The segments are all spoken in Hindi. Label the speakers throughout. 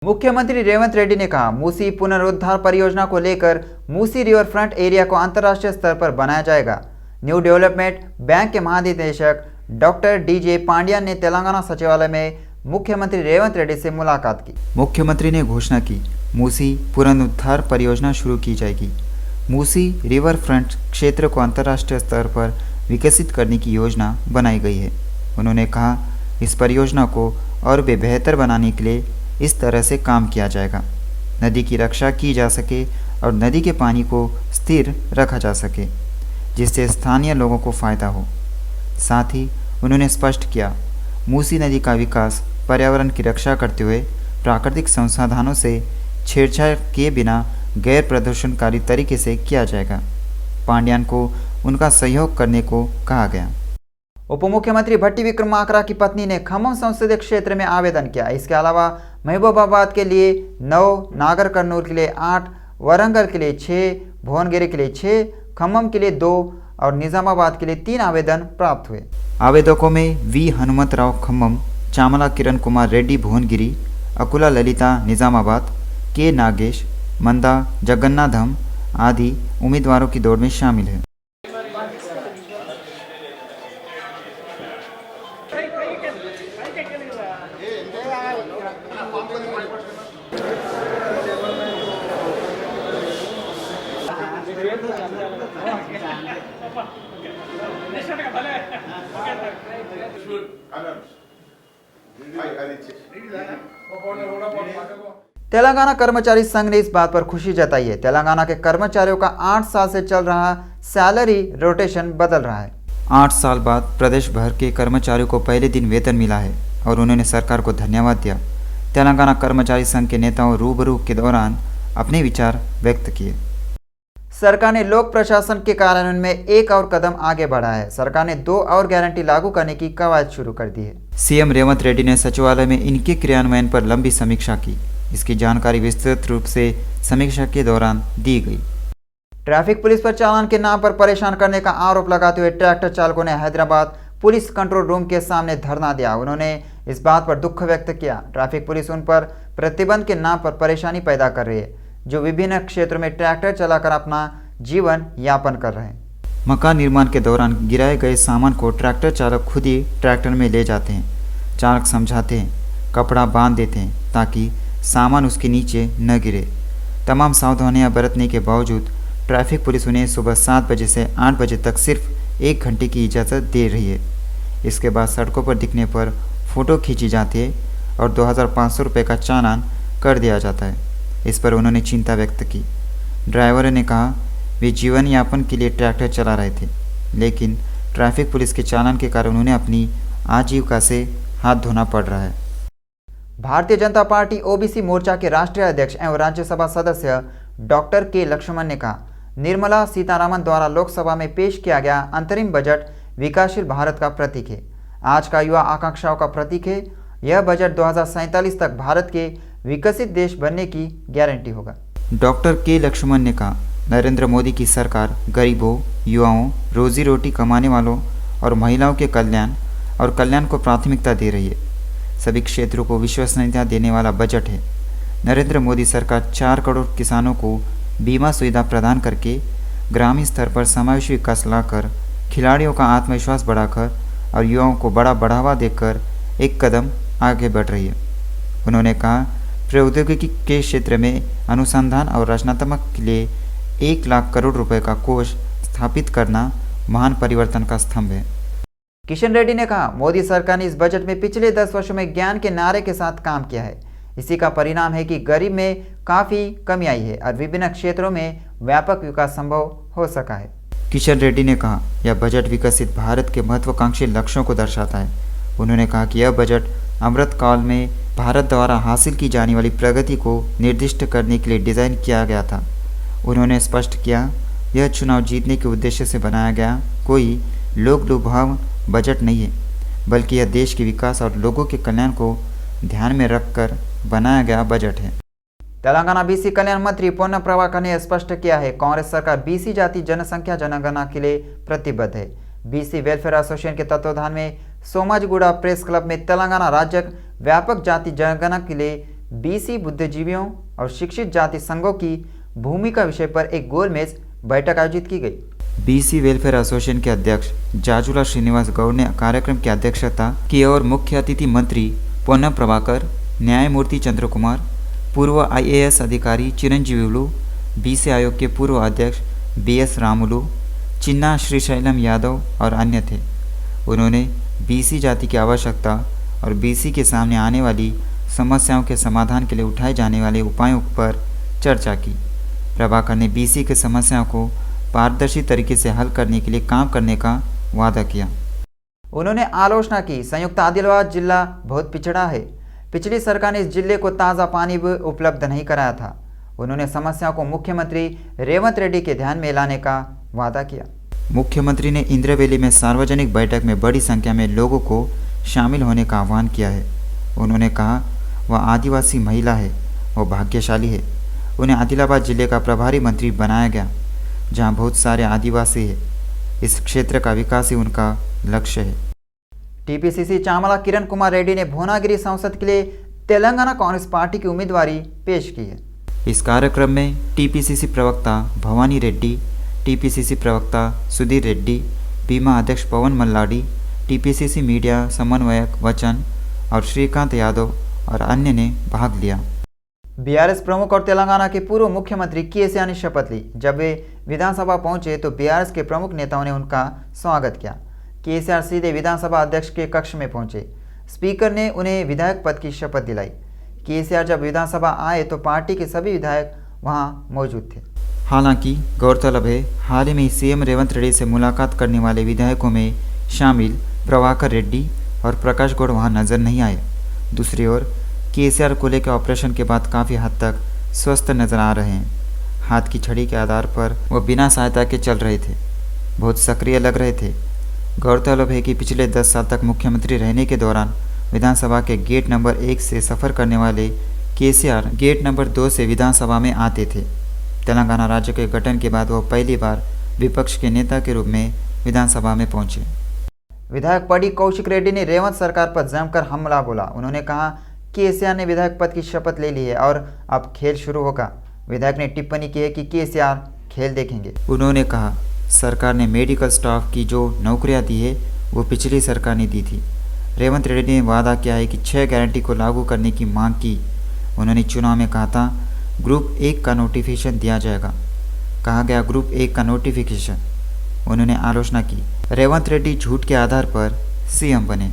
Speaker 1: मुख्यमंत्री रेवंत रेड्डी ने कहा, मूसी पुनरुद्धार परियोजना को लेकर मूसी रिवर फ्रंट एरिया को अंतर्राष्ट्रीय स्तर पर बनाया जाएगा। न्यू डेवलपमेंट बैंक के महानिदेशक डॉक्टर डीजे पांड्या ने तेलंगाना सचिवालय में मुख्यमंत्री रेवंत रेड्डी से मुलाकात की।
Speaker 2: मुख्यमंत्री ने घोषणा की, मूसी पुनरुद्धार परियोजना शुरू की जाएगी। मूसी रिवर फ्रंट क्षेत्र को अंतर्राष्ट्रीय स्तर पर विकसित करने की योजना बनाई गई है। उन्होंने कहा, इस परियोजना को और भी बेहतर बनाने के लिए इस तरह से काम किया जाएगा, नदी की रक्षा की जा सके और नदी के पानी को स्थिर रखा जा सके, जिससे स्थानीय लोगों को फ़ायदा हो। साथ ही उन्होंने स्पष्ट किया, मूसी नदी का विकास पर्यावरण की रक्षा करते हुए प्राकृतिक संसाधनों से छेड़छाड़ किए बिना गैर प्रदूषणकारी तरीके से किया जाएगा। पांड्यान को उनका सहयोग करने को कहा गया।
Speaker 1: उप मुख्यमंत्री भट्टी विक्रमार्का की पत्नी ने खम्मम संसदीय क्षेत्र में आवेदन किया। इसके अलावा महबूबाबाद के लिए 9, नागर कर्नूल के लिए 8, वरंगल के लिए 6, भुवनगिरी के लिए 6, खम्मम के लिए 2 और निजामाबाद के लिए 3 आवेदन प्राप्त हुए।
Speaker 2: आवेदकों में वी हनुमंतराव खम्मम, चामला किरण कुमार रेड्डी भुवनगिरी, अकुला ललिता निजामाबाद, के नागेश, मंदा जगन्नाथम आदि उम्मीदवारों की दौड़ में शामिल है।
Speaker 1: तेलंगाना कर्मचारी संघ ने इस बात पर खुशी जताई है। तेलंगाना के कर्मचारियों का 8 साल से चल रहा सैलरी रोटेशन बदल रहा है।
Speaker 2: 8 साल बाद प्रदेश भर के कर्मचारियों को पहले दिन वेतन मिला है और उन्होंने सरकार को धन्यवाद दिया। तेलंगाना कर्मचारी संघ के नेताओं रूबरू के दौरान अपने विचार व्यक्त किए।
Speaker 1: सरकार ने लोक प्रशासन के कार्यान्वयन में एक और कदम आगे बढ़ा है। सरकार ने 2 और गारंटी लागू करने की कवायद शुरू कर दी है।
Speaker 2: सीएम रेवंत रेड्डी ने सचिवालय में इनके क्रियान्वयन पर लंबी समीक्षा की। इसकी जानकारी विस्तृत रूप से समीक्षा के दौरान दी गई।
Speaker 1: ट्रैफिक पुलिस पर चालान के नाम पर परेशान करने का आरोप लगाते हुए ट्रैक्टर चालकों ने हैदराबाद पुलिस कंट्रोल रूम के सामने धरना दिया। उन्होंने इस बात पर दुख व्यक्त किया, ट्रैफिक पुलिस उन पर प्रतिबंध के नाम पर परेशानी पैदा कर रही है, जो विभिन्न क्षेत्रों में ट्रैक्टर चलाकर अपना जीवन यापन कर रहे हैं।
Speaker 2: मकान निर्माण के दौरान गिराए गए सामान को ट्रैक्टर चालक खुद ही ट्रैक्टर में ले जाते हैं। चालक समझाते हैं, कपड़ा बांध देते हैं ताकि सामान उसके नीचे न गिरे। तमाम सावधानियां बरतने के बावजूद ट्रैफिक पुलिस उन्हें सुबह 7 बजे से 8 बजे तक सिर्फ 1 घंटे की इजाज़त दे रही है। इसके बाद सड़कों पर दिखने पर फ़ोटो खींची जाती है और 2500 रुपये का चालान कर दिया जाता है। इस पर उन्होंने चिंता व्यक्त की। ड्राइवर ने कहा, वे जीवन यापन के लिए ट्रैक्टर चला रहे थे, लेकिन ट्रैफिक पुलिस के चालान के कारण उन्हें अपनी आजीविका से हाथ धोना पड़ रहा है।
Speaker 1: भारतीय जनता पार्टी ओबीसी मोर्चा के राष्ट्रीय अध्यक्ष एवं राज्यसभा सदस्य डॉक्टर के लक्ष्मण ने कहा, निर्मला सीतारामन द्वारा लोकसभा में पेश किया गया अंतरिम बजट विकासशील भारत का प्रतीक है, आज का युवा आकांक्षाओं का प्रतीक है। यह बजट 2047 तक भारत के विकसित देश बनने की गारंटी होगा।
Speaker 2: डॉक्टर के लक्ष्मण ने कहा, नरेंद्र मोदी की सरकार गरीबों, युवाओं, रोजी रोटी कमाने वालों और महिलाओं के कल्याण को प्राथमिकता दे रही है। सभी क्षेत्रों को विश्वसनीयता देने वाला बजट है। नरेंद्र मोदी सरकार 4 करोड़ किसानों को बीमा सुविधा प्रदान करके ग्रामीण स्तर पर समावेशी विकास लाकर, खिलाड़ियों का आत्मविश्वास बढ़ाकर और युवाओं को बड़ा बढ़ावा देकर एक कदम आगे बढ़ रही है। उन्होंने कहा, प्रौद्योगिकी के क्षेत्र में अनुसंधान और रचनात्मक के लिए 1 लाख करोड़ रुपए का कोष स्थापित करना महान परिवर्तन का स्तंभ है।
Speaker 1: किशन रेड्डी ने कहा, मोदी सरकार ने इस बजट में पिछले 10 वर्षों में ज्ञान के नारे के साथ काम किया है। इसी का परिणाम है कि गरीब में काफ़ी कमी आई है और विभिन्न क्षेत्रों में व्यापक विकास संभव हो सका है।
Speaker 2: किशन रेड्डी ने कहा, यह बजट विकसित भारत के महत्वाकांक्षी लक्ष्यों को दर्शाता है। उन्होंने कहा कि यह बजट अमृत काल में भारत द्वारा हासिल की जाने वाली प्रगति को निर्दिष्ट करने के लिए डिज़ाइन किया गया था। उन्होंने स्पष्ट किया, यह चुनाव जीतने के उद्देश्य से बनाया गया कोई लोक लुभावन बजट नहीं है, बल्कि यह देश के विकास और लोगों के कल्याण को ध्यान में रखकर बनाया गया बजट है।
Speaker 1: तेलंगाना बीसी कल्याण मंत्री पोन्ना प्रभाकर ने स्पष्ट किया है, कांग्रेस सरकार बीसी जाति जनसंख्या जनगणना के लिए प्रतिबद्ध है। बीसी वेलफेयर एसोसिएशन के तत्वाधान में सोमाजिगुड़ा प्रेस क्लब में तेलंगाना राज्य व्यापक जाति जनगणना के लिए बीसी बुद्धिजीवियों और शिक्षित जाति संघों की भूमिका विषय पर एक गोलमेज बैठक आयोजित की गई।
Speaker 2: बीसी वेलफेयर एसोसिएशन के अध्यक्ष जाजुला श्रीनिवास गौड़ ने कार्यक्रम की अध्यक्षता की और मुख्य अतिथि मंत्री पोन्नम प्रभाकर, न्यायमूर्ति चंद्र कुमार, पूर्व IAS अधिकारी चिरंजीविलु, बीसी आयोग के पूर्व अध्यक्ष BS रामुलु, चिन्ना श्रीशैलम यादव और अन्य थे। उन्होंने बीसी जाति की आवश्यकता और बीसी के सामने आने वाली समस्याओं के समाधान के लिए उठाए जाने वाले उपायों पर चर्चा की। प्रभाकर ने बीसी की समस्याओं को पारदर्शी तरीके से हल करने के लिए काम करने का वादा किया।
Speaker 1: उन्होंने आलोचना की संयुक्त आदिलाबाद जिला बहुत पिछड़ा है। पिछली सरकार ने इस जिले को ताज़ा पानी भी उपलब्ध नहीं कराया था। उन्होंने समस्याओं को मुख्यमंत्री रेवंत रेड्डी के ध्यान में लाने का वादा किया।
Speaker 2: मुख्यमंत्री ने इंद्रवेली में सार्वजनिक बैठक में बड़ी संख्या में लोगों को शामिल होने का आह्वान किया है। उन्होंने कहा वह आदिवासी महिला है, वह भाग्यशाली है। उन्हें आदिलाबाद जिले का प्रभारी मंत्री बनाया गया, जहां बहुत सारे आदिवासी हैं। इस क्षेत्र का विकास ही उनका लक्ष्य है।
Speaker 1: टीपीसीसी चामला किरण कुमार रेड्डी ने भुवनागिरी संसद के लिए तेलंगाना कांग्रेस पार्टी की उम्मीदवारी पेश की है।
Speaker 2: इस कार्यक्रम में टीपीसीसी प्रवक्ता भवानी रेड्डी, टीपीसीसी प्रवक्ता सुधीर रेड्डी, बीमा अध्यक्ष पवन मल्लाडी, टीपीसीसी मीडिया समन्वयक वचन और श्रीकांत यादव और अन्य ने भाग लिया।
Speaker 1: बीआरएस प्रमुख और तेलंगाना के पूर्व मुख्यमंत्री केसीआर ने शपथ ली। जब वे विधानसभा पहुंचे तो बीआरएस के प्रमुख नेताओं ने उनका स्वागत किया। केसीआर सीधे विधानसभा अध्यक्ष के कक्ष में पहुंचे। स्पीकर ने उन्हें विधायक पद की शपथ दिलाई। केसीआर जब विधानसभा आए तो पार्टी के सभी विधायक वहां मौजूद थे।
Speaker 2: हालांकि गौरतलब है, हाल ही में सीएम रेवंत रेड्डी से मुलाकात करने वाले विधायकों में शामिल प्रभाकर रेड्डी और प्रकाश गौड़ वहां नजर नहीं आए। दूसरी ओर केसीआर को लेकर ऑपरेशन के बाद काफ़ी हद तक स्वस्थ नजर आ रहे हैं। हाथ की छड़ी के आधार पर वो बिना सहायता के चल रहे थे, बहुत सक्रिय लग रहे थे। गौरतलब है कि पिछले 10 साल तक मुख्यमंत्री रहने के दौरान विधानसभा के गेट नंबर 1 से सफ़र करने वाले केसीआर गेट नंबर 2 से विधानसभा में आते थे। तेलंगाना राज्य के गठन के बाद वो पहली बार विपक्ष के नेता के रूप में विधानसभा में पहुंचे।
Speaker 1: विधायक पड़ी कौशिक रेड्डी ने रेवंत सरकार पर जमकर हमला बोला। उन्होंने कहा केसीआर ने विधायक पद की शपथ ले ली है और अब खेल शुरू होगा। विधायक ने टिप्पणी की है कि केसीआर खेल देखेंगे।
Speaker 2: उन्होंने कहा सरकार ने मेडिकल स्टाफ की जो नौकरियां दी है वो पिछली सरकार ने दी थी। रेवंत रेड्डी ने वादा किया है कि 6 गारंटी को लागू करने की मांग की। उन्होंने चुनाव में कहा था ग्रुप 1 का नोटिफिकेशन दिया जाएगा। कहा गया ग्रुप 1 का नोटिफिकेशन। उन्होंने आलोचना की रेवंत रेड्डी झूठ के आधार पर सीएम बने।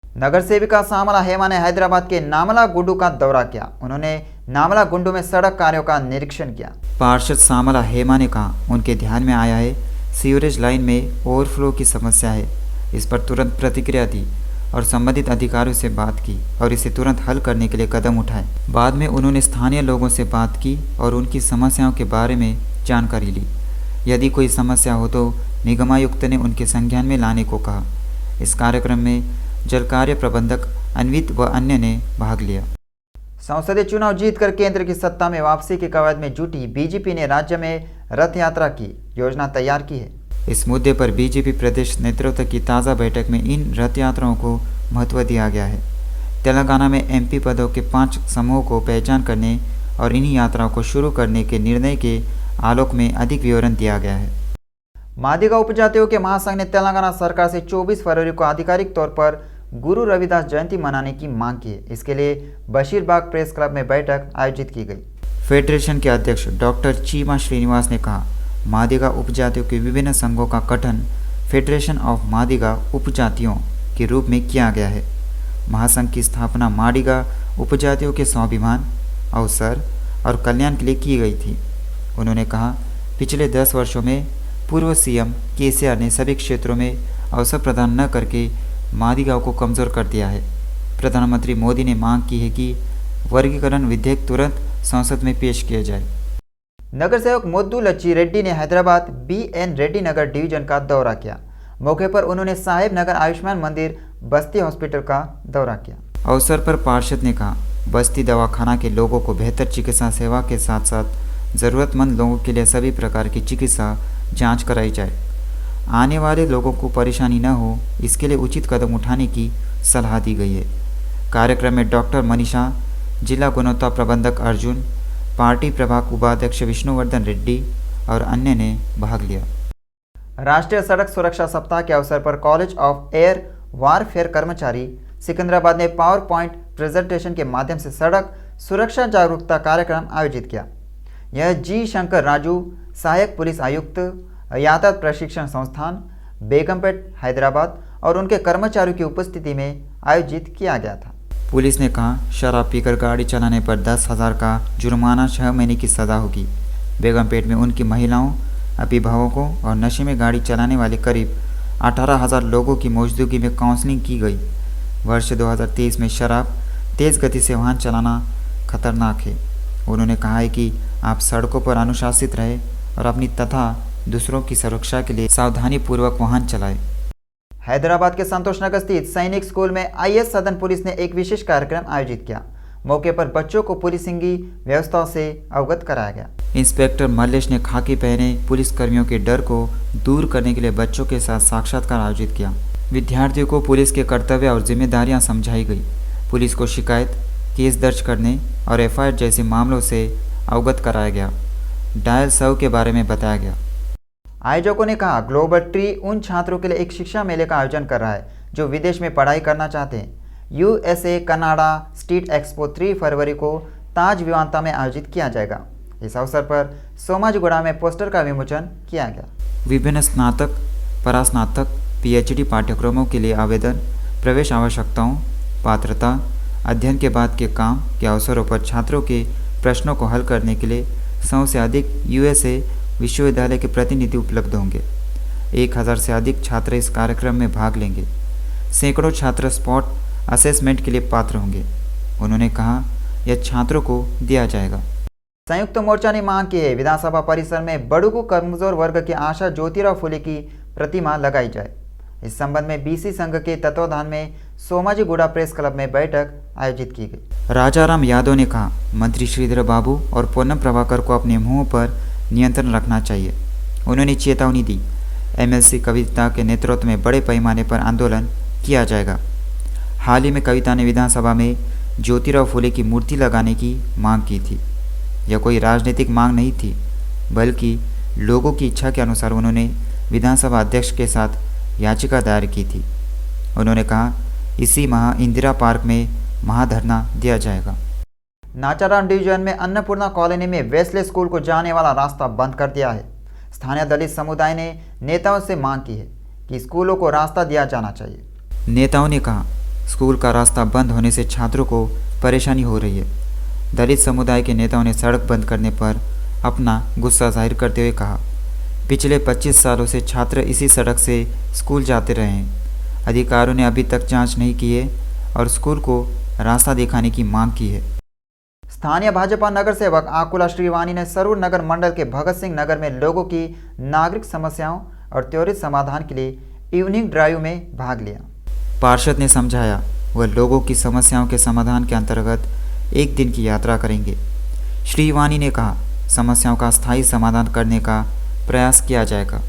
Speaker 1: नगर सेविका सामला हेमा ने हैदराबाद के नामला गुंडू का दौरा किया। उन्होंने नामला गुंडू में सड़क कार्यों का निरीक्षण किया।
Speaker 2: पार्षद सामला हेमा ने कहा उनके ध्यान में आया है सीवरेज लाइन में ओवरफ्लो की समस्या है। इस पर तुरंत प्रतिक्रिया दी और संबंधित अधिकारियों से बात की और इसे तुरंत हल करने के लिए कदम उठाए। बाद में उन्होंने स्थानीय लोगों से बात की और उनकी समस्याओं के बारे में जानकारी ली। यदि कोई समस्या हो तो निगमायुक्त ने उनके संज्ञान में लाने को कहा। इस कार्यक्रम में जल कार्य प्रबंधक अन्वित व अन्य ने भाग लिया।
Speaker 1: संसदीय चुनाव जीतकर केंद्र की सत्ता में वापसी के कवायद में जुटी बीजेपी ने राज्य में रथ यात्रा की योजना तैयार की है।
Speaker 2: इस मुद्दे पर बीजेपी प्रदेश नेतृत्व की ताज़ा बैठक में इन रथ यात्राओं को महत्व दिया गया है। तेलंगाना में एमपी पदों के 5 समूहों को पहचान करने और इन्हीं यात्राओं को शुरू करने के निर्णय के आलोक में अधिक विवरण दिया गया है।
Speaker 1: मादिगा उपजातियों के महासंघ ने तेलंगाना सरकार से 24 फरवरी को आधिकारिक तौर पर गुरु रविदास जयंती मनाने की मांग की है। इसके लिए बशीरबाग प्रेस क्लब में बैठक आयोजित की गई।
Speaker 2: फेडरेशन के अध्यक्ष डॉक्टर चीमा श्रीनिवास ने कहा मादिगा उपजातियों के विभिन्न संघों का गठन फेडरेशन ऑफ मादिगा उपजातियों के रूप में किया गया है। महासंघ की स्थापना मादिगा उपजातियों के स्वाभिमान, अवसर और कल्याण के लिए की गई थी। उन्होंने कहा पिछले 10 वर्षों में पूर्व सीएम केसीआर ने सभी क्षेत्रों में अवसर प्रदान न करके मादिगाओं को कमज़ोर कर दिया है। प्रधानमंत्री मोदी ने मांग की है कि वर्गीकरण विधेयक तुरंत संसद में पेश किया जाए।
Speaker 1: नगर सेवक मोद्दू लच्ची रेड्डी ने हैदराबाद BN रेड्डी नगर डिवीजन का दौरा किया। मौके पर उन्होंने साहेब नगर आयुष्मान मंदिर बस्ती हॉस्पिटल का दौरा किया।
Speaker 2: अवसर पर पार्षद ने कहा बस्ती दवाखाना के लोगों को बेहतर चिकित्सा सेवा के साथ साथ ज़रूरतमंद लोगों के लिए सभी प्रकार की चिकित्सा जांच कराई जाए। आने वाले लोगों को परेशानी न हो इसके लिए उचित कदम उठाने की सलाह दी गई है। कार्यक्रम में डॉक्टर मनीषा जिला गुणवत्ता प्रबंधक अर्जुन, पार्टी प्रभाग उपाध्यक्ष विष्णुवर्धन रेड्डी और अन्य ने भाग लिया।
Speaker 1: राष्ट्रीय सड़क सुरक्षा सप्ताह के अवसर पर कॉलेज ऑफ एयर वारफेयर कर्मचारी सिकंदराबाद ने पावर पॉइंट प्रेजेंटेशन के माध्यम से सड़क सुरक्षा जागरूकता कार्यक्रम आयोजित किया। यह जी शंकर राजू, सहायक पुलिस आयुक्त, यातायात प्रशिक्षण संस्थान, बेगमपेट, हैदराबाद और उनके कर्मचारियों की उपस्थिति में आयोजित किया गया था।
Speaker 2: पुलिस ने कहा, शराब पीकर गाड़ी चलाने पर 10,000 का जुर्माना, 6 महीने की सज़ा होगी। बेगमपेट में उनकी महिलाओं, अभिभावकों और नशे में गाड़ी चलाने वाले करीब 18,000 लोगों की मौजूदगी में काउंसलिंग की गई। वर्ष 2023 में शराब, तेज़ गति से वाहन चलाना खतरनाक है। उन्होंने कहा है कि आप सड़कों पर अनुशासित रहें और अपनी तथा दूसरों की सुरक्षा के लिए सावधानीपूर्वक वाहन चलाएं।
Speaker 1: हैदराबाद के संतोष नगर स्थित सैनिक स्कूल में आईएएस सदन पुलिस ने एक विशेष कार्यक्रम आयोजित किया। मौके पर बच्चों को पुलिसिंगी व्यवस्था से अवगत कराया गया।
Speaker 2: इंस्पेक्टर मल्लेश ने खाकी पहने पुलिसकर्मियों के डर को दूर करने के लिए बच्चों के साथ साक्षात्कार आयोजित किया। विद्यार्थियों को पुलिस के कर्तव्य और जिम्मेदारियां समझाई गई। पुलिस को शिकायत, केस दर्ज करने और एफआईआर जैसे मामलों से अवगत कराया गया। डायल 100 के बारे में बताया गया।
Speaker 1: आयोजकों ने कहा, ग्लोबल ट्री उन छात्रों के लिए एक शिक्षा मेले का आयोजन कर रहा है जो विदेश में पढ़ाई करना चाहते हैं। यूएसए कनाडा स्ट्रीट एक्सपो 3 फरवरी को ताज विमानतल में आयोजित किया जाएगा। इस अवसर पर सोमाजीगुड़ा में पोस्टर का विमोचन किया गया।
Speaker 2: विभिन्न स्नातक, परास्नातक, पीएचडी पाठ्यक्रमों के लिए आवेदन, प्रवेश आवश्यकताओं, पात्रता, अध्ययन के बाद के काम के अवसरों पर छात्रों के प्रश्नों को हल करने के लिए 100 से अधिक यूएसए विश्वविद्यालय के प्रतिनिधि उपलब्ध होंगे। 1000 से अधिक छात्र इस कार्यक्रम में भाग लेंगे। सैकड़ों छात्र स्पॉट असेसमेंट के लिए पात्र होंगे। उन्होंने कहा, यह छात्रों को दिया जाएगा।
Speaker 1: संयुक्त मोर्चा ने मांग की है, विधानसभा परिसर में बड़गू कमजोर वर्ग की आशा ज्योतिराव फुले की प्रतिमा लगाई जाए। इस संबंध में बीसी संघ के तत्वाधान में सोमाजीगुड़ा प्रेस क्लब में बैठक आयोजित की गई।
Speaker 2: राजाराम यादव ने कहा, मंत्री श्रीधर बाबू और पूनम प्रभाकर को अपने मुंह पर नियंत्रण रखना चाहिए। उन्होंने चेतावनी दी, एमएलसी कविता के नेतृत्व में बड़े पैमाने पर आंदोलन किया जाएगा। हाल ही में कविता ने विधानसभा में ज्योतिराव फुले की मूर्ति लगाने की मांग की थी। यह कोई राजनीतिक मांग नहीं थी, बल्कि लोगों की इच्छा के अनुसार उन्होंने विधानसभा अध्यक्ष के साथ याचिका दायर की थी। उन्होंने कहा, इसी माह इंदिरा पार्क में महाधरना दिया जाएगा।
Speaker 1: नाचाराम डिवीजन में अन्नपूर्णा कॉलोनी में वेस्ले स्कूल को जाने वाला रास्ता बंद कर दिया है। स्थानीय दलित समुदाय ने नेताओं से मांग की है कि स्कूलों को रास्ता दिया जाना चाहिए।
Speaker 2: नेताओं ने कहा, स्कूल का रास्ता बंद होने से छात्रों को परेशानी हो रही है। दलित समुदाय के नेताओं ने सड़क बंद करने पर अपना गुस्सा जाहिर करते हुए कहा, पिछले 25 सालों से छात्र इसी सड़क से स्कूल जाते रहे हैं। अधिकारियों ने अभी तक जांच नहीं की है और स्कूल को रास्ता दिखाने की मांग की है।
Speaker 1: स्थानीय भाजपा नगर सेवक आकुला श्रीवानी ने सरूर नगर मंडल के भगत सिंह नगर में लोगों की नागरिक समस्याओं और त्वरित समाधान के लिए इवनिंग ड्राइव में भाग लिया।
Speaker 2: पार्षद ने समझाया, वह लोगों की समस्याओं के समाधान के अंतर्गत एक दिन की यात्रा करेंगे। श्री वानी ने कहा, समस्याओं का स्थायी समाधान करने का प्रयास किया जाएगा।